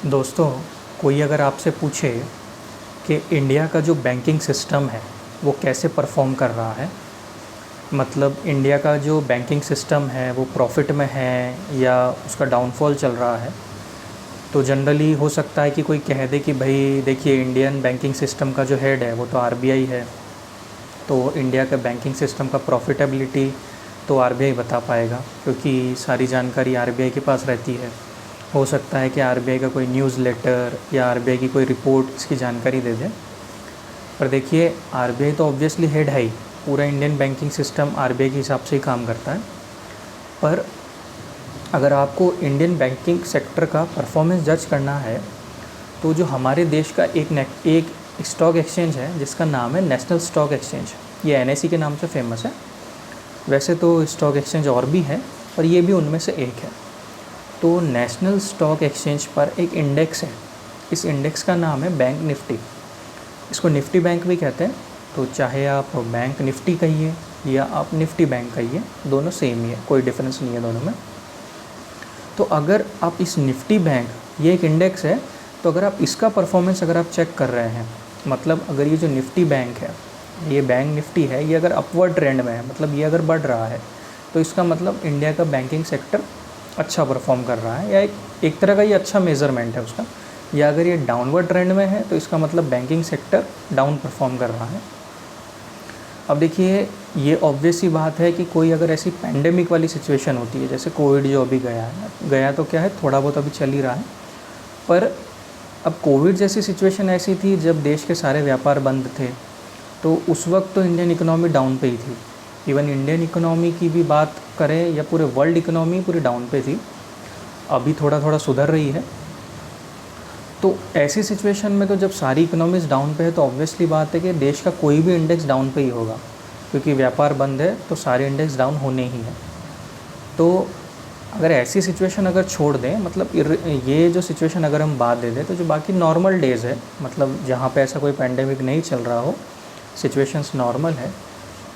दोस्तों, कोई अगर आपसे पूछे कि इंडिया का जो बैंकिंग सिस्टम है वो कैसे परफॉर्म कर रहा है, मतलब इंडिया का जो बैंकिंग सिस्टम है वो प्रॉफिट में है या उसका डाउनफॉल चल रहा है, तो जनरली हो सकता है कि कोई कह दे कि भाई देखिए, इंडियन बैंकिंग सिस्टम का जो हेड है वो तो आरबीआई है, तो इंडिया का बैंकिंग सिस्टम का प्रॉफिटेबिलिटी तो आरबीआई बता पाएगा क्योंकि सारी जानकारी आरबीआई के पास रहती है। हो सकता है कि आरबीआई का कोई न्यूज़ लेटर या आरबीआई की कोई रिपोर्ट इसकी जानकारी दे दे। पर देखिए, आरबीआई तो ऑब्वियसली हेड है ही, पूरा इंडियन बैंकिंग सिस्टम आरबीआई के हिसाब से ही काम करता है। पर अगर आपको इंडियन बैंकिंग सेक्टर का परफॉर्मेंस जज करना है तो जो हमारे देश का एक स्टॉक एक्सचेंज है जिसका नाम है नेशनल स्टॉक एक्सचेंज, ये एनएसई के नाम से फेमस है। वैसे तो स्टॉक एक्सचेंज और भी है पर ये भी उनमें से एक है। तो नेशनल स्टॉक एक्सचेंज पर एक इंडेक्स है, इस इंडेक्स का नाम है बैंक निफ्टी। इसको निफ्टी बैंक भी कहते हैं, तो चाहे आप बैंक निफ्टी कहिए या आप निफ्टी बैंक कहिए, दोनों सेम ही है, कोई डिफरेंस नहीं है दोनों में। तो अगर आप इस निफ्टी बैंक, ये एक इंडेक्स है, तो अगर आप इसका परफॉर्मेंस अगर आप चेक कर रहे हैं, मतलब अगर ये जो निफ्टी बैंक है, ये बैंक निफ्टी है, ये अगर अपवर्ड ट्रेंड में है, मतलब ये अगर बढ़ रहा है, तो इसका मतलब इंडिया का बैंकिंग सेक्टर अच्छा परफॉर्म कर रहा है, या एक तरह का ये अच्छा मेज़रमेंट है उसका। या अगर ये डाउनवर्ड ट्रेंड में है तो इसका मतलब बैंकिंग सेक्टर डाउन परफॉर्म कर रहा है। अब देखिए, ये ऑब्वियस ही बात है कि कोई अगर ऐसी पैंडेमिक वाली सिचुएशन होती है, जैसे कोविड जो अभी गया तो क्या है, थोड़ा बहुत अभी चल ही रहा है, पर अब कोविड जैसी सिचुएशन ऐसी थी जब देश के सारे व्यापार बंद थे, तो उस वक्त तो इंडियन इकोनॉमी डाउन पे ही थी। इवन इंडियन इकोनॉमी की भी बात करें या पूरे वर्ल्ड इकोनॉमी पूरी डाउन पे थी, अभी थोड़ा थोड़ा सुधर रही है। तो ऐसी सिचुएशन में तो जब सारी इकोनॉमीज़ डाउन पे है तो ऑब्वियसली बात है कि देश का कोई भी इंडेक्स डाउन पे ही होगा, क्योंकि व्यापार बंद है तो सारे इंडेक्स डाउन होने ही हैं। तो अगर ऐसी सिचुएशन अगर छोड़ दें, मतलब ये जो सिचुएशन अगर हम बात दे दें, तो जो बाकी नॉर्मल डेज़ है, मतलब जहाँ पे ऐसा कोई पैंडेमिक नहीं चल रहा हो, सिचुएशंस नॉर्मल है,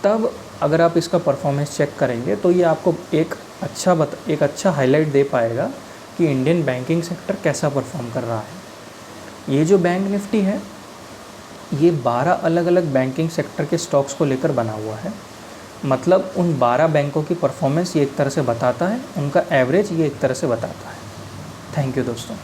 तब अगर आप इसका परफॉर्मेंस चेक करेंगे तो ये आपको एक अच्छा हाईलाइट दे पाएगा कि इंडियन बैंकिंग सेक्टर कैसा परफॉर्म कर रहा है। ये जो बैंक निफ्टी है, ये 12 अलग अलग बैंकिंग सेक्टर के स्टॉक्स को लेकर बना हुआ है। मतलब उन 12 बैंकों की परफॉर्मेंस ये एक तरह से बताता है, उनका एवरेज ये एक तरह से बताता है। थैंक यू दोस्तों।